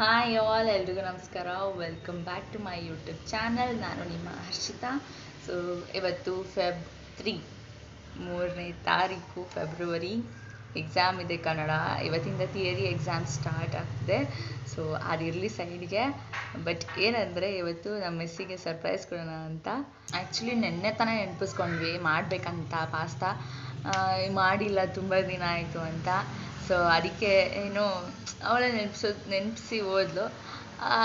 Hi all, ಎಲ್ರಿಗೂ ನಮಸ್ಕಾರ. Welcome back to my YouTube channel. ನಾನು ನಿಮ್ಮ ಹರ್ಷಿತಾ. ಸೊ ಇವತ್ತು Feb 3, 3ನೇ ತಾರೀಕು ಫೆಬ್ರವರಿ. ಎಕ್ಸಾಮ್ ಇದೆ ಕನ್ನಡ. ಇವತ್ತಿಂದ ಥಿಯರಿ ಎಕ್ಸಾಮ್ ಸ್ಟಾರ್ಟ್ ಆಗ್ತಿದೆ. ಸೊ ಅದಿರಲಿ ಸೈಡ್ಗೆ. ಬಟ್ ಏನಂದರೆ ಇವತ್ತು ನಮ್ಮ ಮೆಸ್ಸಿಗೆ ಸರ್ಪ್ರೈಸ್ ಕೊಡೋಣ ಅಂತ. ಆ್ಯಕ್ಚುಲಿ ನೆನ್ನೆ ತಾನೇ ನೆನಪಿಸ್ಕೊಂಡ್ವಿ ಮಾಡಬೇಕಂತ ಪಾಸ್ತಾ. ಮಾಡಿಲ್ಲ, ತುಂಬ ದಿನ ಆಯಿತು ಅಂತ. ಸೊ ಅದಕ್ಕೆ ಏನು ಅವಳೇ ನೆನಪಿಸಿ ಹೋದ್ಲು.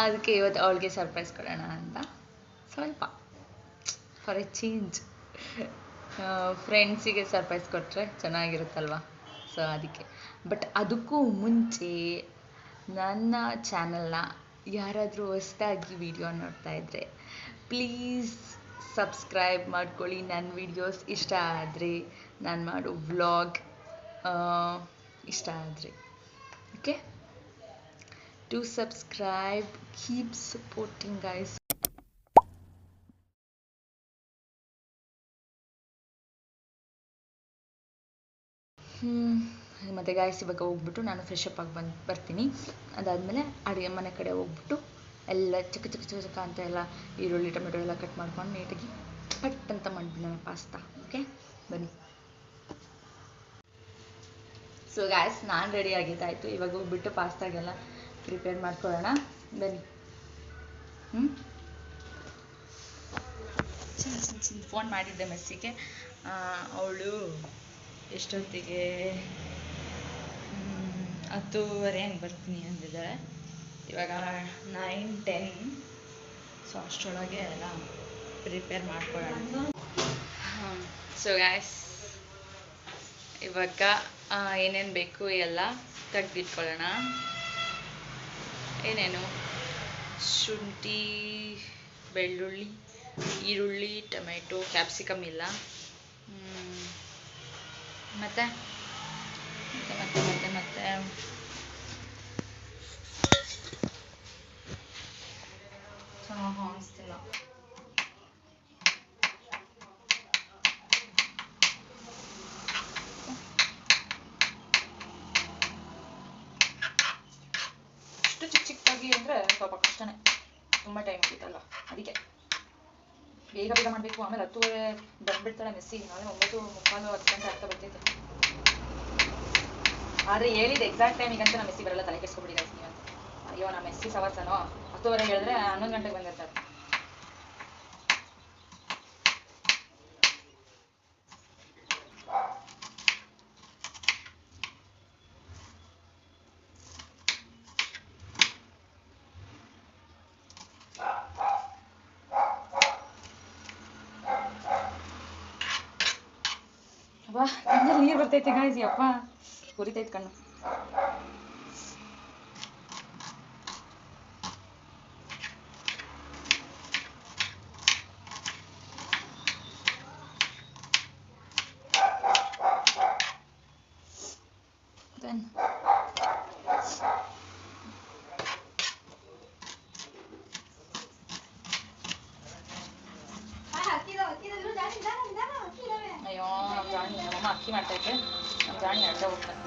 ಅದಕ್ಕೆ ಇವತ್ತು ಅವಳಿಗೆ ಸರ್ಪ್ರೈಸ್ ಕೊಡೋಣ ಅಂತ ಸ್ವಲ್ಪ ಫಾರ್ ಎ ಚೇಂಜ್. ಫ್ರೆಂಡ್ಸಿಗೆ ಸರ್ಪ್ರೈಸ್ ಕೊಟ್ಟರೆ ಚೆನ್ನಾಗಿರುತ್ತಲ್ವ. ಸೊ ಅದಕ್ಕೆ. ಬಟ್ ಅದಕ್ಕೂ ಮುಂಚೆ ನನ್ನ ಚಾನಲ್ನ ಯಾರಾದರೂ ಹೊಸದಾಗಿ ವಿಡಿಯೋ ನೋಡ್ತಾ ಇದ್ದರೆ ಪ್ಲೀಸ್ ಸಬ್ಸ್ಕ್ರೈಬ್ ಮಾಡ್ಕೊಳ್ಳಿ. ನನ್ನ ವಿಡಿಯೋಸ್ ಇಷ್ಟ ಆದರೆ, ನಾನು ಮಾಡೋ ವ್ಲಾಗ್ ಇಷ್ಟ ಆದರೆ, okay? To subscribe, keep supporting guys. ಮತ್ತು ಗಾಯ್ಸ್, ಇವಾಗ ಹೋಗ್ಬಿಟ್ಟು ನಾನು ಫ್ರೆಶ್ ಅಪ್ ಆಗಿ ಬರ್ತೀನಿ. ಅದಾದಮೇಲೆ ಅಡುಗೆ ಮನೆ ಕಡೆ ಹೋಗ್ಬಿಟ್ಟು ಎಲ್ಲ ಚಿಕ್ಕ ಚಿಕ್ಕ ಚಿಕ್ಕ ಚಿಕ್ಕ ಅಂತ ಎಲ್ಲ ಈರುಳ್ಳಿ ಟೊಮೆಟೊ ಎಲ್ಲ ಕಟ್ ಮಾಡ್ಕೊಂಡು ನೀಟಾಗಿ ಪಟ್ ಅಂತ ಮಾಡಿಬಿಡೋಣ ಪಾಸ್ತಾ. ಓಕೆ, ಬನ್ನಿ. ಸೊ ಗಾಯ್ಸ್, ನಾನು ರೆಡಿ ಆಗಿದ್ದಾಯಿತು. ಇವಾಗ ಹೋಗ್ಬಿಟ್ಟು ಪಾಸ್ತಾಗೆಲ್ಲ ಪ್ರಿಪೇರ್ ಮಾಡ್ಕೊಳ್ಳೋಣ, ಬನ್ನಿ. ಫೋನ್ ಮಾಡಿದ್ದೆ ಮೆಸ್ಸಿಗೆ. ಅವಳು ಎಷ್ಟೊತ್ತಿಗೆ 10:30 ಹಂಗೆ ಬರ್ತೀನಿ ಅಂದಿದ್ದಾಳೆ. ಇವಾಗ 9:10. ಸೊ ಅಷ್ಟರೊಳಗೆ ಎಲ್ಲ ಪ್ರಿಪೇರ್ ಮಾಡ್ಕೊಳ್ಳೋಣ. ಸೊ ಗಾಯ್ಸ್, ಇವಾಗ ಏನೇನು ಬೇಕು ಎಲ್ಲ ತೆಗೆದಿಟ್ಕೊಳ್ಳೋಣ. ಏನೇನು ಶುಂಠಿ, ಬೆಳ್ಳುಳ್ಳಿ, ಈರುಳ್ಳಿ, ಟೊಮೆಟೊ, ಕ್ಯಾಪ್ಸಿಕಮ್ ಇಲ್ಲ, ಮತ್ತೆ ಮತ್ತೆ ಮತ್ತೆ ಮತ್ತೆ ಚೆನ್ನಾಗಿ ಅನಿಸ್ತಿಲ್ಲ. ಇಷ್ಟು ಚಿಕ್ಕ ಚಿಕ್ಕದಾಗಿ ಅಂದರೆ ಸ್ವಲ್ಪ ಕಷ್ಟನೇ, ತುಂಬ ಟೈಮ್ ಹಿಡಿತಲ್ಲ. ಅದಕ್ಕೆ ಬೇಗ ಬೇಗ ಮಾಡಬೇಕು. ಆಮೇಲೆ 10:30 ಬಂದುಬಿಡ್ತಾಳೆ ಮೆಸ್ಸಿ. ನಾಳೆ 9:45, 10 ಗಂಟೆ ಆಗ್ತಾ ಬರ್ತೈತೆ. ಆದರೆ ಹೇಳಿದ ಎಕ್ಸಾಕ್ಟ್ ಟೈಮಿಗೆ ಅಂತ ನಮ್ಮ ಮೆಸ್ಸಿ ಬರಲ್ಲ, ತಲೆ ಕೆಡಿಸ್ಕೊಬಿಡಿ ಗೈಸ್ ನೀವಂತ. ಅಯ್ಯೋ, ನಮ್ಮ ಮೆಸ್ಸಿ ಸವರ್ಸನೋ 10:30 ಹೇಳಿದ್ರೆ 11 ಗಂಟೆಗೆ ಬಂದಿರ್ತಾರೆ. ವಾ, ಕಣ್ಣಲ್ಲಿ ನೀರು ಬರ್ತೈತೆ ಗಾಯ್ಸ್. ಅಪ್ಪ, ಹುರಿತೈತೆ ಕಣ್ಣು. ದೆನ್ ಅಯ್ಯೋ, ನಮ್ಮ ಜಾಣಿ, ನಮ್ಮಮ್ಮ ಅಕ್ಕಿ ಮಾಡ್ತೈತೆ. ನಮ್ಮ ಜಾಣಿ ಅಡ್ಡ ಹೋಗ್ತಾನೆ.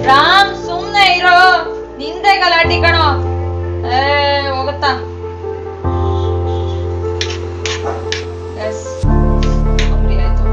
ರಾಮ್, ಸುಮ್ಮನೆ ಇರೋ, ನಿಂದೆ ಗಲಾಟಿ ಕಣೋ. ಹೋಗುತ್ತಾ? ಅಂಗಡಿ ಆಯ್ತು.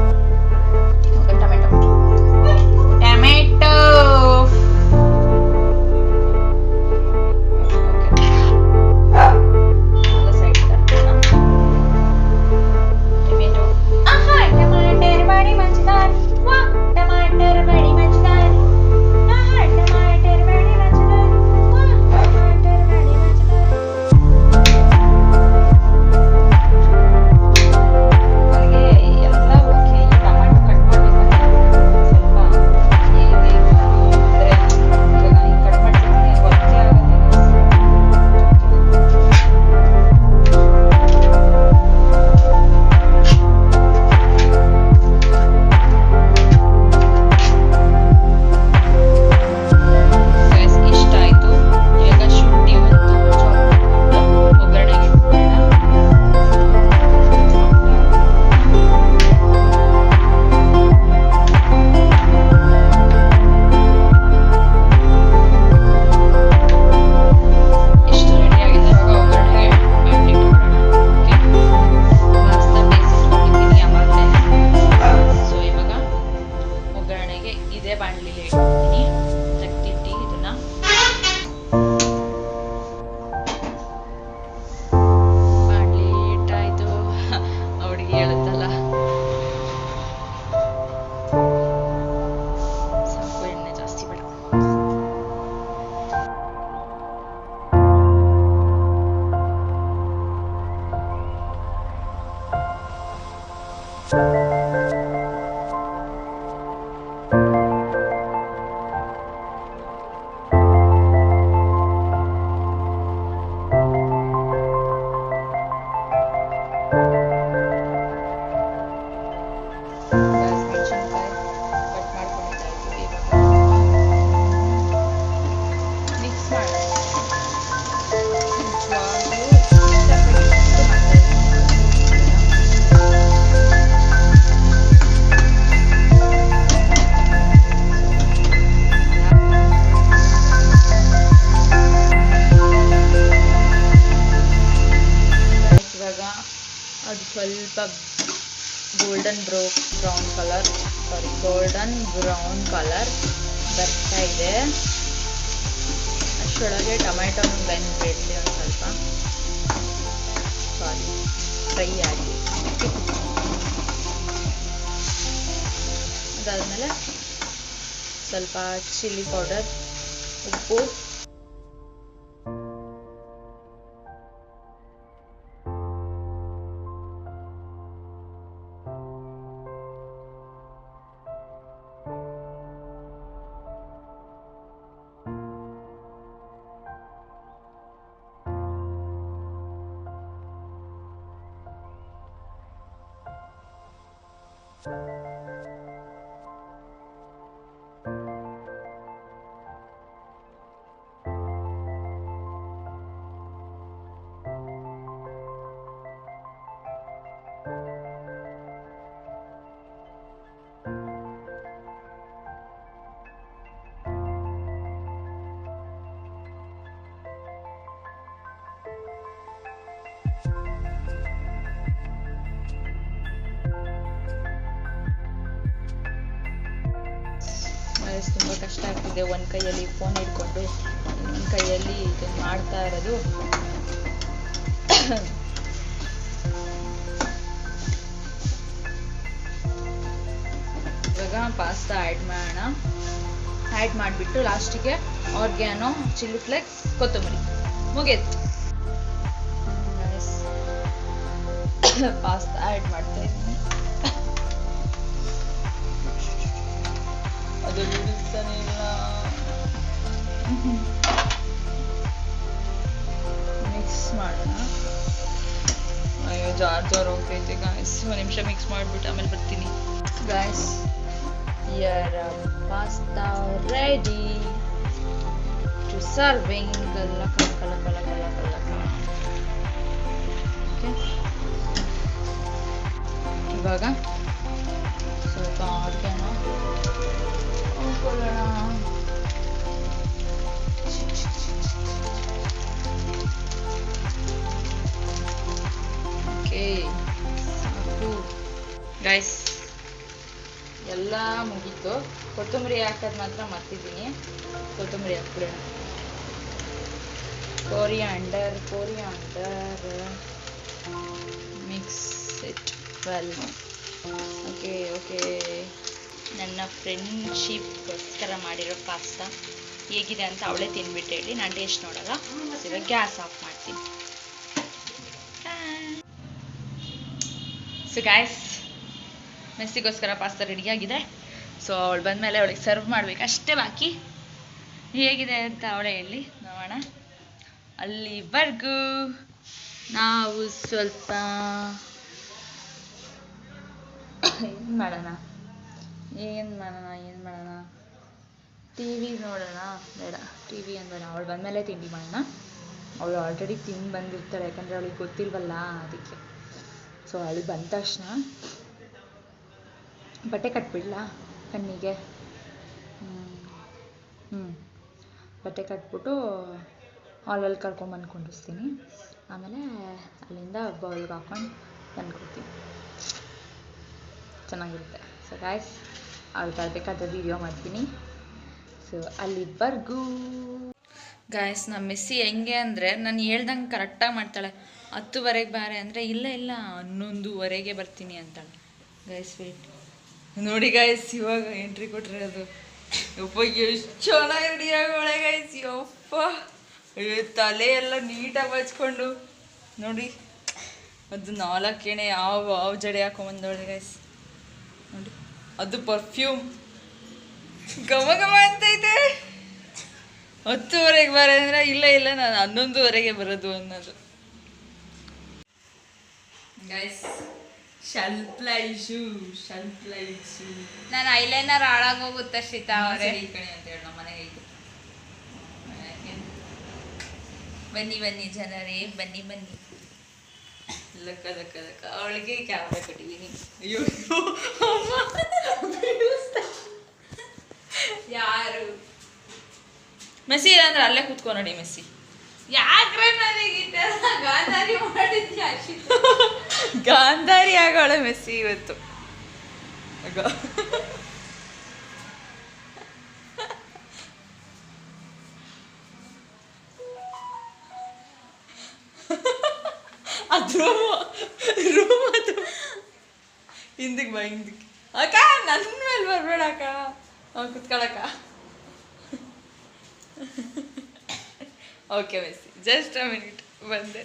ಓಕೆ, ಇದೇ ಬಾಣಲಿಲಿ ಇಟ್ಬಿಡ್ತೀನಿ. ತೆಗ್ದಿಟ್ಟು ಇದನ್ನ ಬಾಣಲಿ ಇಟ್ಟಾಯ್ತು. ಅವಳಿಗೆ ಹೇಳುತ್ತಲ್ಲ, ಸಾಕು, ಎಣ್ಣೆ ಜಾಸ್ತಿ ಬೇಡ. ಅದು ಸ್ವಲ್ಪ ಗೋಲ್ಡನ್ ಬ್ರೌನ್ ಕಲರ್ ಬರ್ತಾ ಇದೆ. ಅಷ್ಟರೊಳಗೆ ಟೊಮೆಟೊನ ಬೆಂದ್ಬಿಡಲಿ ಒಂದು ಸ್ವಲ್ಪ. ಫ್ರೈ ಆಗಿ ಅದಾದಮೇಲೆ ಸ್ವಲ್ಪ ಚಿಲ್ಲಿ ಪೌಡರ್, ಉಪ್ಪು, ತುಂಬ ಕಷ್ಟ ಆಗ್ತಿದೆ. ಒಂದು ಕೈಯಲ್ಲಿ ಫೋನ್ ಹಿಡ್ಕೊಂಡು ಇನ್ನೊಂದು ಕೈಯಲ್ಲಿ ಇದನ್ನು ಮಾಡ್ತಾ ಇರೋದು. ಇವಾಗ ಪಾಸ್ತಾ ಆ್ಯಡ್ ಮಾಡೋಣ. ಆ್ಯಡ್ ಮಾಡಿಬಿಟ್ಟು ಲಾಸ್ಟಿಗೆ ಆರ್ಗ್ಯಾನೋ, ಚಿಲ್ಲಿ ಫ್ಲೇಕ್ಸ್, ಕೊತ್ತಂಬರಿ, ಮುಗಿತು. ಪಾಸ್ತಾ ಆ್ಯಡ್ ಮಾಡ್ತಾ ಇದ್ದೀನಿ. ಅದು ಬಿಡಿಸ್ತಾನೆ ಇಲ್ಲ. ಮಿಕ್ಸ್ ಮಾಡೋಣ. ಅಯ್ಯೋ, ಜಾರ್ ಹೋಗ್ತೈತೆ ಗಾಯ್ಸ್. ಒಂದು ನಿಮಿಷ ಮಿಕ್ಸ್ ಮಾಡಿಬಿಟ್ಟು ಆಮೇಲೆ ಬರ್ತೀನಿ guys. Here pasta ready to serving. Kala. Okay. ಇವಾಗ ಸ್ವಲ್ಪ ಆರ್ಗ್ಯಾನೋ ಹಾಕೊಳ್ಳೋಣ. ಓಕೆ, ಸಾಕು ಗೈಸ್. ಎಲ್ಲ ಮುಗೀತು. ಕೊತ್ತಂಬರಿ ಹಾಕೋದು ಮಾತ್ರ ಮರ್ತಿದ್ದೀನಿ. ಕೊತ್ತಂಬರಿ ಹಾಕ್ಬಿಡೋಣ. Coriander mix it well. Okay. ನನ್ನ ಫ್ರೆಂಡ್ಶಿಪ್ಗೋಸ್ಕರ ಮಾಡಿರೋ ಪಾಸ್ತಾ ಹೇಗಿದೆ ಅಂತ ಅವಳೇ ತಿನ್ಬಿಟ್ಟು ಹೇಳಿ. ನಾನು ಟೇಸ್ಟ್ ನೋಡಲ್ಲ. ಇವಾಗ ಗ್ಯಾಸ್ ಆಫ್ ಮಾಡ್ತೀನಿ. ಸೊ ಗಾಯ್ಸ್, ಮೆಸ್ಸಿಗೋಸ್ಕರ ಪಾಸ್ತಾ ರೆಡಿಯಾಗಿದೆ. ಸೊ ಅವಳು ಬಂದಮೇಲೆ ಅವಳಿಗೆ ಸರ್ವ್ ಮಾಡಬೇಕು ಅಷ್ಟೇ ಬಾಕಿ. ಹೇಗಿದೆ ಅಂತ ಅವಳೇ ಹೇಳಿ ನೋಡೋಣ. ಅಲ್ಲಿವರೆಗೂ ನಾವು ಸ್ವಲ್ಪ ಏನು ಮಾಡೋಣ, ಟಿ ವಿ ನೋಡೋಣ. ಬೇಡ, ಟಿ ವಿ ಅಂದೋಣ. ಅವಳು ಬಂದಮೇಲೆ ತಿಂಡಿ ಮಾಡೋಣ. ಅವಳು ಆಲ್ರೆಡಿ ತಿಂದು ಬಂದಿರ್ತಾಳೆ, ಯಾಕಂದರೆ ಅವಳಿಗೆ ಗೊತ್ತಿಲ್ವಲ್ಲ ಅದಕ್ಕೆ. ಸೊ ಅವಳು ಬಂದ ತಕ್ಷಣ ಬಟ್ಟೆ ಕಟ್ಬಿಡ್ಲಾ ಕಣ್ಣಿಗೆ. ಬಟ್ಟೆ ಕಟ್ಬಿಟ್ಟು ಹಾಲಲ್ಲಿ ಕರ್ಕೊಂಬಂದು ಕುಂಡಿಸ್ತೀನಿ. ಆಮೇಲೆ ಅಲ್ಲಿಂದ ಬೌಲ್ಗೆ ಹಾಕೊಂಡು ಬಂದ್ಕೊಡ್ತೀನಿ. ಚೆನ್ನಾಗಿರುತ್ತೆ. ಸೊ ಗಾಯ್ಸ್, ಅವ್ರಿಗೆ ಬೇಕಾದ ವಿಡಿಯೋ ಮಾಡ್ತೀನಿ. ಸೊ ಅಲ್ಲಿವರೆಗೂ ಗಾಯ್ಸ್, ನಮ್ಮ ಮೆಸ್ಸಿ ಹೆಂಗೆ ಅಂದರೆ ನಾನು ಹೇಳ್ದಂಗೆ ಕರೆಕ್ಟಾಗಿ ಮಾಡ್ತಾಳೆ. 10:30 ಬಾರೆ ಅಂದರೆ ಇಲ್ಲ 11:15 ಬರ್ತೀನಿ ಅಂತಾಳೆ. ಗೈಸ್ ವೇಟ್ ನೋಡಿ ಗೈಸ್, ಇವಾಗ ಎಂಟ್ರಿ ಕೊಟ್ಟಿರೋದು. ಯಪ್ಪ ಎಷ್ಟು ಚೆನ್ನಾಗಿ ರೆಡಿ ಆಗೋಳೆ ಗೈಸ್. ಯಪ್ಪ ತಲೆ ಎಲ್ಲ ನೀಟಾಗಿ ಹಚ್ಕೊಂಡು ನೋಡಿ, ಅದು 4 ಎಣೆ ಯಾವ ಜಡೆ ಹಾಕೊಂಬಂದವಳೆ ಗೈಸ್. ನೋಡಿ ಅದು ಪರ್ಫ್ಯೂಮ್ ಘಮ ಘಮ ಅಂತೈತೆ. 10:30 ಬಾರೆ ಅಂದರೆ ಇಲ್ಲ ನಾನು 11:15 ಬರೋದು ಅನ್ನೋದು. ಗೈಸ್ ಶಲ್ಪ್ಲೈಶು ನಾನು ಐಲೈನರ್ ಹಾಳಾಗೋಗುತ್ತೆ ಶ್ರೀತಾ ಅವರೇ. ಈ ಕಡೆ ಅಂತ ಹೇಳಿ ನಮ್ಮ ಮನೆಗೆ ಐತೆ. ಬನ್ನಿ ಜನರೇ, ಬನ್ನಿ ಲಕ್ಕ ಅವಳಿಗೆ ಕ್ಯಾಮ್ರಾ ಕೊಟ್ಟಿದ್ದೀನಿ. ಅಯ್ಯೋ ಯಾರು ಮೆಸ್ಸಿ ಇಲ್ಲ ಅಂದ್ರೆ ಅಲ್ಲೇ ಕೂತ್ಕೊ ನೋಡಿ. ಮೆಸ್ಸಿ ಯಾಕ್ರೆ ನನಗೆ ಗಾಂಧಾರಿ ಮಾಡಿದ್ಯಾ? ಗಾಂಧಾರಿ ಆಗೋಳೆ ಮೆಸ್ಸಿ ಇವತ್ತು. ಅದು ರೂಮ್ ಅದು ಹಿಂದಕ್ಕೆ ಬಾ, ಹಿಂದಕ್ಕೆ ಅಕ್ಕ. ನನ್ನ ಮೇಲೆ ಬರ್ಬೇಡ ಅಕ್ಕ, ಕುತ್ಕೊಳಕ್ಕ. Okay Missy, just a minute ಬಂದೆ.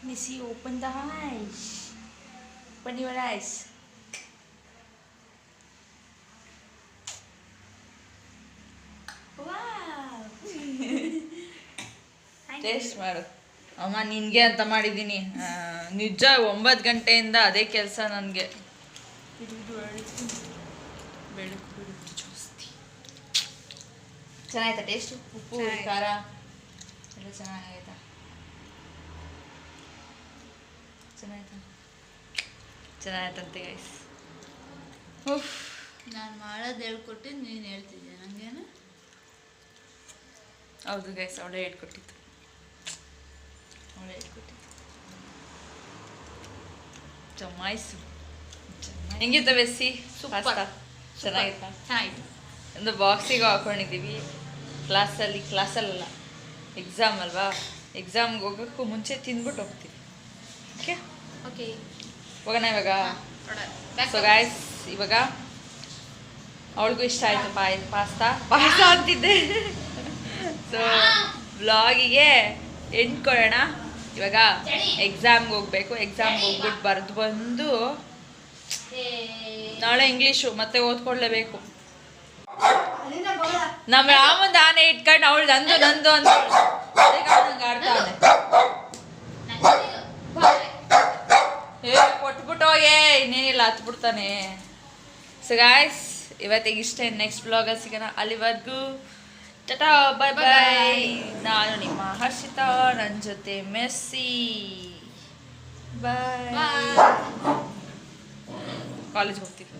Missy, open the eyes. Open your eyes. Wow. Taste ಮಾಡು. ಅಮ್ಮ ನಿನಗೆ ಅಂತ ಮಾಡಿದ್ದೀನಿ. ನಿಜ 9 ಗಂಟೆಯಿಂದ ಅದೇ ಕೆಲಸ ನನಗೆ. ಬೆಳಕು ಜಾಸ್ತಿ. ಚೆನ್ನಾಯ್ತಾ ಟೇಸ್ಟು? ಉಪ್ಪು ಖಾರ ಎಲ್ಲ ಚೆನ್ನಾಗೈತಾ? ಚೆನ್ನಾಯ್ತಂತೆ ಗೈಸ್. ನಾನು ಮಾಡೋದು ಹೇಳ್ಕೊಟ್ಟು ನೀನು ಹೇಳ್ತಿದ್ದೆ ನನಗೇನು? ಹೌದು ಗೈಸ್, ಅವಳೇ ಹೇಳ್ಕೊಟ್ಟಿದ್ದು. ಜಮಾಯಿಸು. ಹೆಂಗಿತ್ತ ಮೆಸ್ಸಿ? ಸೂಪರ್. ಚೆನ್ನಾಗಿತ್ತಾ? ಚೆನ್ನಾಗಿತ್ತು. ಒಂದು ಬಾಕ್ಸಿಗೆ ಹಾಕೊಂಡಿದ್ದೀವಿ. ಕ್ಲಾಸಲ್ಲ, ಎಕ್ಸಾಮ್ ಅಲ್ವಾ? ಎಕ್ಸಾಮ್ಗೆ ಹೋಗೋಕ್ಕೂ ಮುಂಚೆ ತಿಂದ್ಬಿಟ್ಟು ಹೋಗ್ತೀವಿ. ಓಕೆ ಓಕೆ, ಹೋಗೋಣ ಇವಾಗ. ಸೊ ಗಾಯ್ಸ್, ಇವಾಗ ಅವಳಿಗೂ ಇಷ್ಟ ಆಯಿತು ಪಾಸ್ತಾ ಅಂತಿದ್ದೆ. ಸೊ ವ್ಲಾಗಿಗೆ ಎಂಡ್ ಕೊಡೋಣ. ಇವಾಗ ಎಕ್ಸಾಮ್ಗೆ ಹೋಗ್ಬೇಕು. ಎಕ್ಸಾಮ್ಗೆ ಹೋಗ್ಬಿಟ್ಟು ಬರೆದು ಬಂದು ನಾಳೆ ಇಂಗ್ಲೀಷು ಮತ್ತೆ ಓದ್ಕೊಳ್ಳೇಬೇಕು. ನಮ್ಮ ರಾಮಂದು ಆನೆ ಇಟ್ಕೊಂಡು ಅವಳು ನಂದು ಅಂತ ಆಡ್ತಾಳೆ. ಕೊಟ್ಬಿಟ್ಟು ಇನ್ನೇನಿಲ್ಲ, ಹತ್ಬಿಡ್ತಾನೆ. ಸೊ ಗಾಯ್ಸ್, ಇವತ್ತಿಗೆ ಇಷ್ಟೇ. ನೆಕ್ಸ್ಟ್ ಬ್ಲಾಗಲ್ಲಿ ಸಿಗೋಣ. ಅಲ್ಲಿವರೆಗೂ ಟಾಟಾ, ಬಾಯ್ ಬಾಯ್. ನಾನು ನಿಮ್ಮ ಹರ್ಷಿತಾ, ನನ್ನ ಜೊತೆ ಮೆಸ್ಸಿ. ಬಾಯ್. ಕಾಲೇಜ್ಗೆ ಹೋಗ್ತೀವಿ.